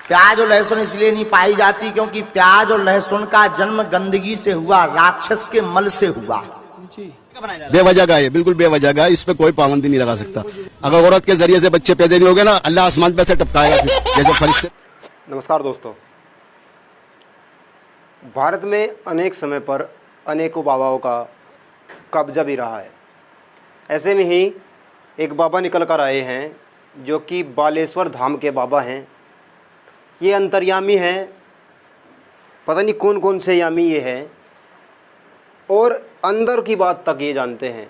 प्याज और लहसुन इसलिए नहीं पाई जाती क्योंकि प्याज और लहसुन का जन्म गंदगी से हुआ, राक्षस के मल से हुआ। बेवजह का है, बिल्कुल बेवजह का है, इस पे कोई पाबंदी नहीं लगा सकता। अगर औरत के जरिए से बच्चे पैदा नहीं होंगे ना, अल्लाह आसमान पे से टपकाएगा जैसे फरिश्ते। नमस्कार दोस्तों, भारत में अनेक समय पर अनेकों बाबाओं का कब्जा भी रहा है। ऐसे में ही एक बाबा निकल कर आए हैं जो कि बालेश्वर धाम के बाबा हैं। ये अंतर्यामी हैं, पता नहीं कौन कौन से यामी ये हैं, और अंदर की बात तक ये जानते हैं।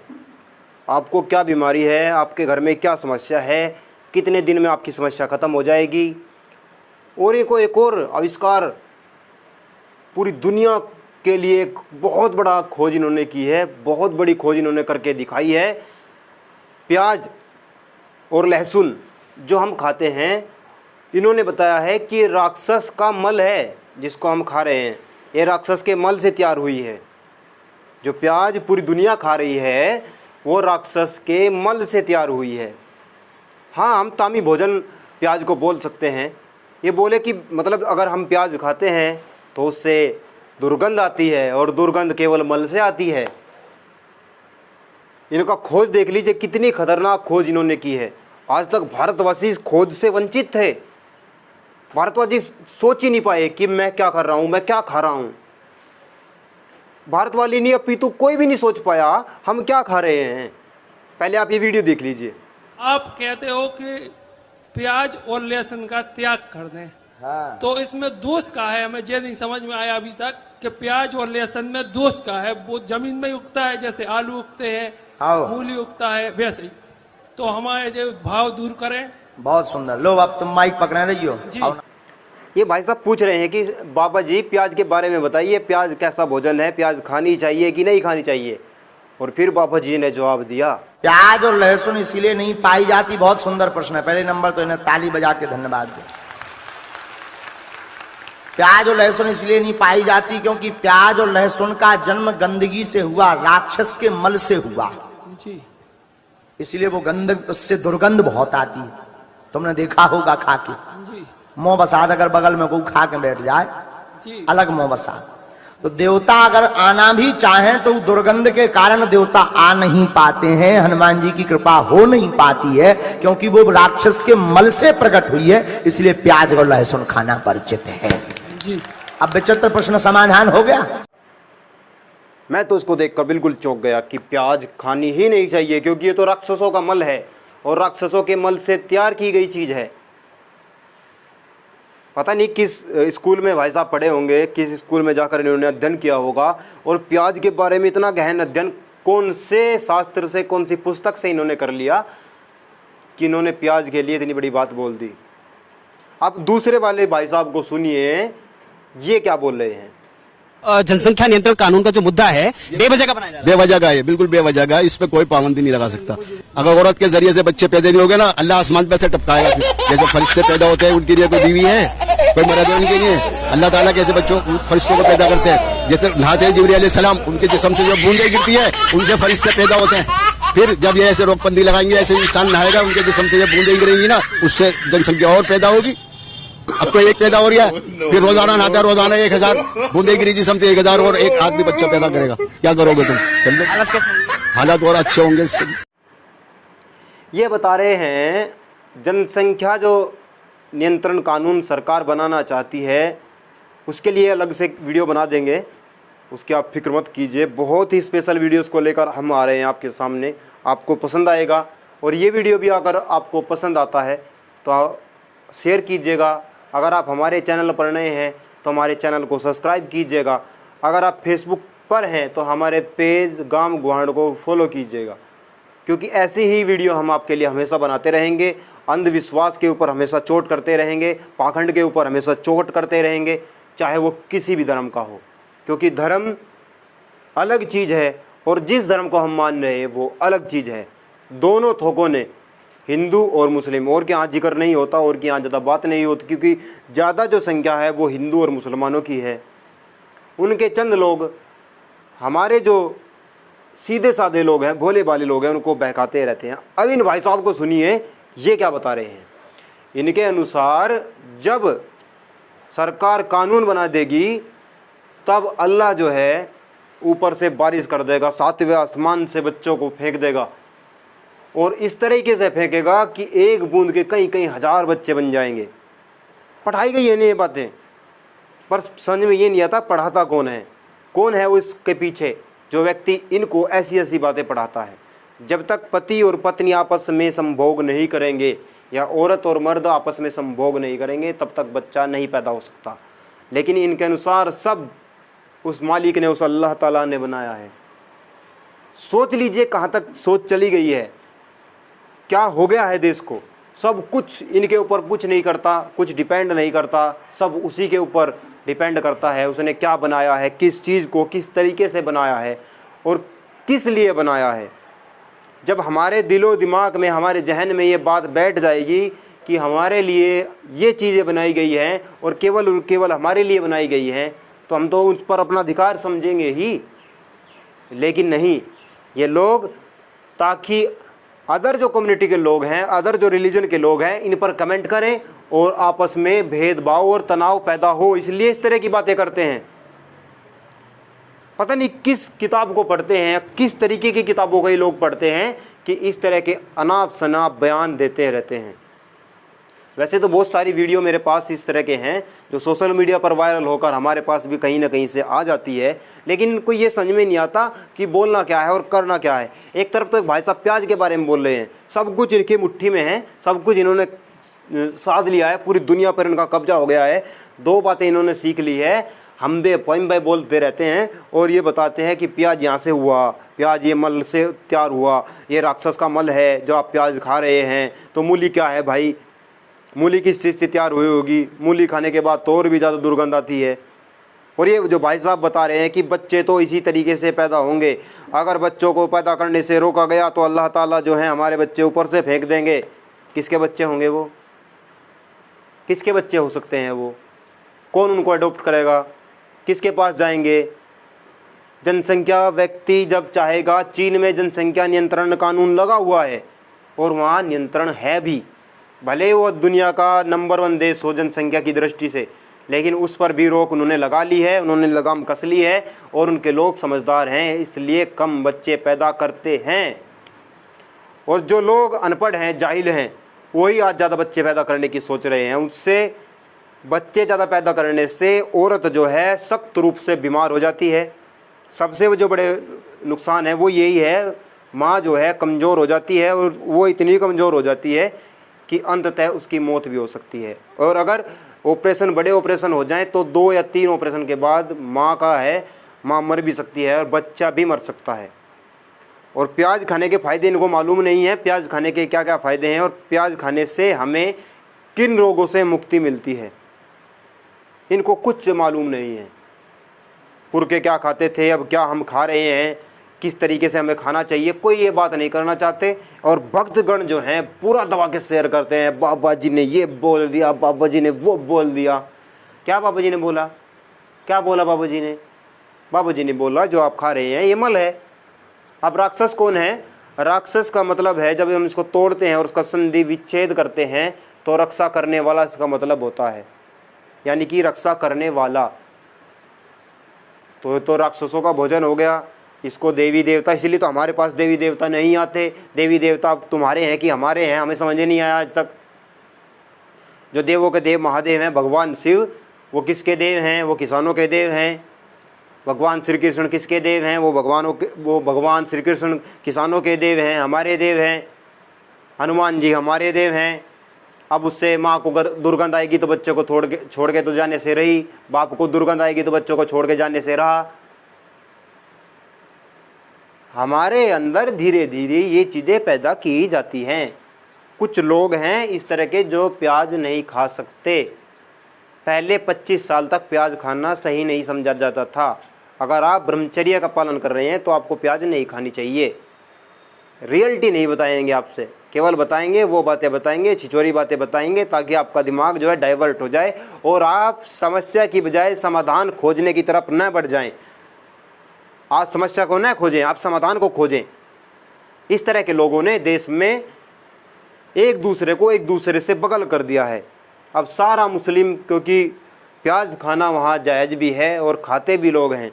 आपको क्या बीमारी है, आपके घर में क्या समस्या है, कितने दिन में आपकी समस्या ख़त्म हो जाएगी। और इनको एक और आविष्कार पूरी दुनिया के लिए एक बहुत बड़ा खोज इन्होंने की है, बहुत बड़ी खोज इन्होंने करके दिखाई है। प्याज और लहसुन जो हम खाते हैं, इन्होंने बताया है कि राक्षस का मल है जिसको हम खा रहे हैं, ये राक्षस के मल से तैयार हुई है। जो प्याज पूरी दुनिया खा रही है वो राक्षस के मल से तैयार हुई है। हाँ, हम तामी भोजन प्याज को बोल सकते हैं। ये बोले कि मतलब अगर हम प्याज खाते हैं तो उससे दुर्गंध आती है, और दुर्गंध केवल मल से आती है। इनका खोज देख लीजिए, कितनी खतरनाक खोज इन्होंने की है। आज तक भारतवासी इस खोज से वंचित थे। भारतवासी सोच ही नहीं पाए कि मैं क्या कर रहा हूँ, मैं क्या खा रहा हूँ। भारतवासी नहीं, अपितु कोई भी नहीं सोच पाया हम क्या खा रहे हैं। पहले आप ये वीडियो देख लीजिए। आप कहते हो कि प्याज और लहसुन का त्याग कर दें। हाँ। तो इसमें दोष का है, हमें ये नहीं समझ में आया अभी तक कि प्याज और लहसुन में दोष का है। वो जमीन में उगता है, जैसे आलू उगते हैं, मूली उगता है, वैसे ही। तो हमारे जो भाव दूर करें। बहुत सुंदर। लो अब तुम माइक पकड़े रहियो जी। ये भाई साहब पूछ रहे हैं कि बाबा जी प्याज के बारे में बताइए, प्याज कैसा भोजन है, प्याज खानी चाहिए कि नहीं खानी चाहिए। और फिर बाबा जी ने जवाब दिया, प्याज और लहसुन इसीलिए नहीं पाई जाती। बहुत सुंदर प्रश्न है। पहले नंबर तो इन्हें ताली बजा के धन्यवाद दे। प्याज और लहसुन इसलिए नहीं पाई जाती क्योंकि प्याज और लहसुन का जन्म गंदगी से हुआ, राक्षस के मल से हुआ, इसलिए वो गंद, उससे दुर्गंध बहुत आती है। तुमने देखा होगा खा के। मोह बसात अगर बगल में कोई खा के बैठ जाए, अलग मोह बसात। तो देवता अगर आना भी चाहें तो दुर्गंध के कारण देवता आ नहीं पाते हैं। हनुमान जी की कृपा हो नहीं पाती है क्योंकि वो राक्षस के मल से प्रकट हुई है, इसलिए प्याज और लहसुन खाना परिचित है जी। अब विचित्र प्रश्न समाधान हो गया। मैं तो उसको देखकर बिल्कुल चौंक गया कि प्याज खानी ही नहीं चाहिए क्योंकि ये तो राक्षसों का मल है और राक्षसों के मल से तैयार की गई चीज है। पता नहीं किस स्कूल में भाई साहब पढ़े होंगे, किस स्कूल में जाकर इन्होंने अध्ययन किया होगा, और प्याज के बारे में इतना गहन अध्ययन कौन से शास्त्र से, कौन सी पुस्तक से इन्होंने कर लिया कि इन्होंने प्याज के लिए इतनी बड़ी बात बोल दी। अब दूसरे वाले भाई साहब को सुनिए, ये क्या बोल रहे हैं। जनसंख्या नियंत्रण कानून का जो मुद्दा है बेवजह का बनाया जा रहा है। बेवजह का है, बिल्कुल बेवजह का है, इस पे कोई पाबंदी नहीं लगा सकता। अगर औरत के जरिए से बच्चे पैदा नहीं होंगे ना, अल्लाह आसमान पे से टपकाएगा जैसे फरिश्ते पैदा होते हैं। उनके लिए कोई बीवी है, कोई मर्द है उनके लिए। अल्लाह ताला कैसे बच्चों फरिश्तों को पैदा करते हैं, जैसे नहाते हैं जिब्रील अलैहिस्सलाम, उनके जिस्म से जो बूंदें गिरती है उनसे फरिश्ते पैदा होते हैं। फिर जब ये ऐसे रोकबंदी लगाएंगे, ऐसे इंसान नहाएगा, उनके जिस्म से जब बूंदें गिरेंगी ना, उससे जनसंख्या और पैदा होगी। अब तो एक पैदा हो रहा है, फिर रोजाना नहाता, रोजाना 1000 बूंदे गिरी जिसम से 1000 और एक आदमी बच्चा पैदा करेगा। क्या करोगे तुम? हालात और अच्छे होंगे। ये बता रहे हैं जनसंख्या जो नियंत्रण कानून सरकार बनाना चाहती है, उसके लिए अलग से वीडियो बना देंगे, उसकी आप फिक्र मत कीजिए। बहुत ही स्पेशल वीडियोस को लेकर हम आ रहे हैं आपके सामने, आपको पसंद आएगा। और ये वीडियो भी अगर आपको पसंद आता है तो शेयर कीजिएगा। अगर आप हमारे चैनल पर नए हैं तो हमारे चैनल को सब्सक्राइब कीजिएगा। अगर आप फेसबुक पर हैं तो हमारे पेज गांव गुहाड़ को फॉलो कीजिएगा, क्योंकि ऐसी ही वीडियो हम आपके लिए हमेशा बनाते रहेंगे। अंधविश्वास के ऊपर हमेशा चोट करते रहेंगे, पाखंड के ऊपर हमेशा चोट करते रहेंगे, चाहे वो किसी भी धर्म का हो, क्योंकि धर्म अलग चीज़ है और जिस धर्म को हम मान रहे हैं वो अलग चीज़ है। दोनों थोकों ने, हिंदू और मुस्लिम, और के यहाँ जिक्र नहीं होता, और के यहाँ ज़्यादा बात नहीं होती, क्योंकि ज़्यादा जो संख्या है वो हिंदू और मुसलमानों की है। उनके चंद लोग, हमारे जो सीधे साधे लोग हैं, भोले भाले लोग हैं, उनको बहकाते रहते हैं। अब इन भाई साहब को सुनिए, ये क्या बता रहे हैं। इनके अनुसार जब सरकार कानून बना देगी, तब अल्लाह जो है ऊपर से बारिश कर देगा, सातवें आसमान से बच्चों को फेंक देगा, और इस तरीके से फेंकेगा कि एक बूंद के कई कई हजार बच्चे बन जाएंगे। पढ़ाई गई है नहीं ये बातें, पर समझ में ये नहीं आता पढ़ाता कौन है उसके पीछे, जो व्यक्ति इनको ऐसी ऐसी बातें पढ़ाता है। जब तक पति और पत्नी आपस में संभोग नहीं करेंगे, या औरत और मर्द आपस में संभोग नहीं करेंगे, तब तक बच्चा नहीं पैदा हो सकता। लेकिन इनके अनुसार सब उस मालिक ने, उस अल्लाह ताला ने बनाया है। सोच लीजिए कहाँ तक सोच चली गई है, क्या हो गया है देश को। सब कुछ इनके ऊपर कुछ नहीं करता, कुछ डिपेंड नहीं करता, सब उसी के ऊपर डिपेंड करता है। उसने क्या बनाया है, किस चीज़ को किस तरीके से बनाया है और किस लिए बनाया है। जब हमारे दिलो दिमाग में, हमारे जहन में ये बात बैठ जाएगी कि हमारे लिए ये चीज़ें बनाई गई हैं और केवल हमारे लिए बनाई गई हैं, तो हम तो उस पर अपना अधिकार समझेंगे ही। लेकिन नहीं, ये लोग ताकि अदर जो कम्युनिटी के लोग हैं, अदर जो रिलीजन के लोग हैं, इन पर कमेंट करें और आपस में भेदभाव और तनाव पैदा हो, इसलिए इस तरह की बातें करते हैं। पता नहीं किस किताब को पढ़ते हैं, किस तरीके की किताबों को ये लोग पढ़ते हैं कि इस तरह के अनाप शनाप बयान देते रहते हैं। वैसे तो बहुत सारी वीडियो मेरे पास इस तरह के हैं जो सोशल मीडिया पर वायरल होकर हमारे पास भी कहीं ना कहीं से आ जाती है, लेकिन इनको ये समझ में नहीं आता कि बोलना क्या है और करना क्या है। एक तरफ तो एक भाई साहब प्याज के बारे में बोल रहे हैं, सब कुछ इनकी मुट्ठी में है, सब कुछ इन्होंने साध लिया है, पूरी दुनिया पर इनका कब्जा हो गया है। दो बातें इन्होंने सीख ली है, हमदे पॉइम भाई बोलते रहते हैं और ये बताते हैं कि प्याज यहाँ से हुआ, प्याज ये मल से तैयार हुआ, ये राक्षस का मल है जो आप प्याज खा रहे हैं। तो मूली क्या है भाई, मूली किस चीज़ से तैयार हुई होगी, मूली खाने के बाद तो और भी ज़्यादा दुर्गंध आती है। और ये जो भाई साहब बता रहे हैं कि बच्चे तो इसी तरीके से पैदा होंगे, अगर बच्चों को पैदा करने से रोका गया तो अल्लाह ताला जो है हमारे बच्चे ऊपर से फेंक देंगे। किसके बच्चे होंगे वो, किसके बच्चे हो सकते हैं वो, कौन उनको अडॉप्ट करेगा, किसके पास जाएंगे। जनसंख्या व्यक्ति जब चाहेगा, चीन में जनसंख्या नियंत्रण कानून लगा हुआ है और वहाँ नियंत्रण है भी, भले वो दुनिया का नंबर 1 देश हो जनसंख्या की दृष्टि से, लेकिन उस पर भी रोक उन्होंने लगा ली है, उन्होंने लगाम कस ली है और उनके लोग समझदार हैं, इसलिए कम बच्चे पैदा करते हैं। और जो लोग अनपढ़ हैं, जाहिल हैं, वही आज ज़्यादा बच्चे पैदा करने की सोच रहे हैं। उससे बच्चे ज़्यादा पैदा करने से औरत जो है सख्त रूप से बीमार हो जाती है। सबसे जो बड़े नुकसान है वो यही है, माँ जो है कमज़ोर हो जाती है और वो इतनी कमज़ोर हो जाती है कि अंततः उसकी मौत भी हो सकती है। और अगर ऑपरेशन, बड़े ऑपरेशन हो जाएं तो 2 या 3 ऑपरेशन के बाद माँ का है, माँ मर भी सकती है और बच्चा भी मर सकता है। और प्याज खाने के फ़ायदे इनको मालूम नहीं है, प्याज खाने के क्या क्या फ़ायदे हैं और प्याज खाने से हमें किन रोगों से मुक्ति मिलती है, इनको कुछ मालूम नहीं है। पुरखे क्या खाते थे, अब क्या हम खा रहे हैं, किस तरीके से हमें खाना चाहिए, कोई ये बात नहीं करना चाहते। और भक्तगण जो हैं पूरा दबा के शेयर करते हैं, बाबा जी ने ये बोल दिया, बाबा जी ने वो बोल दिया। क्या बाबा जी ने बोला, क्या बोला बाबा जी ने? बाबा जी ने बोला जो आप खा रहे हैं ये मल है। अब राक्षस कौन है? राक्षस का मतलब है जब हम इसको तोड़ते हैं और उसका संधि विच्छेद करते हैं तो रक्षा करने वाला इसका मतलब होता है, यानी कि रक्षा करने वाला। तो राक्षसों का भोजन हो गया। इसको देवी देवता, इसलिए तो हमारे पास देवी देवता नहीं आते। देवी देवता तुम्हारे हैं कि हमारे हैं, हमें समझ नहीं आया आज तक। जो देवों के देव महादेव हैं भगवान शिव, वो किसके देव हैं? वो किसानों के देव हैं। भगवान श्री कृष्ण किसके देव हैं? वो भगवान श्री कृष्ण किसानों के देव हैं, हमारे देव हैं। हनुमान जी हमारे देव हैं। अब उससे माँ को दुर्गंध आएगी तो बच्चों को छोड़ के तो जाने से रही, बाप को दुर्गंध आएगी तो बच्चों को छोड़ के जाने से रहा। हमारे अंदर धीरे धीरे ये चीज़ें पैदा की जाती हैं। कुछ लोग हैं इस तरह के जो प्याज नहीं खा सकते। पहले 25 साल तक प्याज खाना सही नहीं समझा जाता था। अगर आप ब्रह्मचर्य का पालन कर रहे हैं तो आपको प्याज नहीं खानी चाहिए। रियलिटी नहीं बताएंगे आपसे, केवल बताएंगे वो बातें बताएंगे, छिछोरी बातें बताएंगे ताकि आपका दिमाग जो है डाइवर्ट हो जाए और आप समस्या की बजाय समाधान खोजने की तरफ न बढ़ जाएं। आज समस्या को न खोजें, आप समाधान को खोजें। इस तरह के लोगों ने देश में एक दूसरे को एक दूसरे से बगल कर दिया है। अब सारा मुस्लिम क्योंकि प्याज खाना वहाँ जायज़ भी है और खाते भी लोग हैं।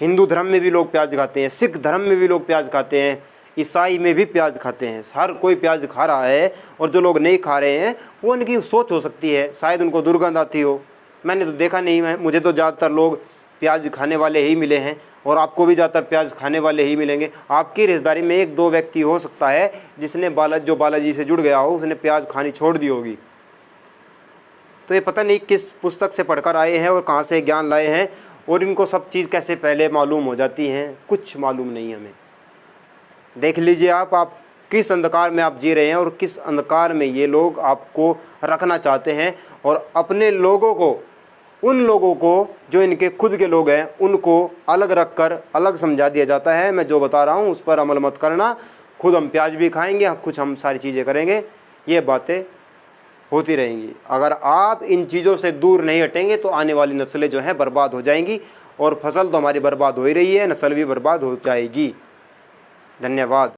हिंदू धर्म में भी लोग प्याज खाते हैं, सिख धर्म में भी लोग प्याज खाते हैं, ईसाई में भी प्याज खाते हैं। हर कोई प्याज खा रहा है और जो लोग नहीं खा रहे हैं वो उनकी सोच हो सकती है, शायद उनको दुर्गंध आती हो। मैंने तो देखा नहीं है, मुझे तो ज़्यादातर लोग प्याज खाने वाले ही मिले हैं और आपको भी ज़्यादातर प्याज खाने वाले ही मिलेंगे। आपकी रिश्तेदारी में 1-2 व्यक्ति हो सकता है जिसने बालाजी से जुड़ गया हो, उसने प्याज खानी छोड़ दी होगी। तो ये पता नहीं किस पुस्तक से पढ़कर आए हैं और कहाँ से ज्ञान लाए हैं और इनको सब चीज़ कैसे पहले मालूम हो जाती हैं, कुछ मालूम नहीं हमें। देख लीजिए आप किस अंधकार में आप जी रहे हैं और किस अंधकार में ये लोग आपको रखना चाहते हैं। और अपने लोगों को, उन लोगों को जो इनके खुद के लोग हैं, उनको अलग रख कर अलग समझा दिया जाता है। मैं जो बता रहा हूँ उस पर अमल मत करना। खुद हम प्याज भी खाएंगे, कुछ हम सारी चीज़ें करेंगे, ये बातें होती रहेंगी। अगर आप इन चीज़ों से दूर नहीं हटेंगे तो आने वाली नस्लें जो हैं बर्बाद हो जाएंगी और फसल तो हमारी बर्बाद हो ही रही है, नस्ल भी बर्बाद हो जाएगी। धन्यवाद।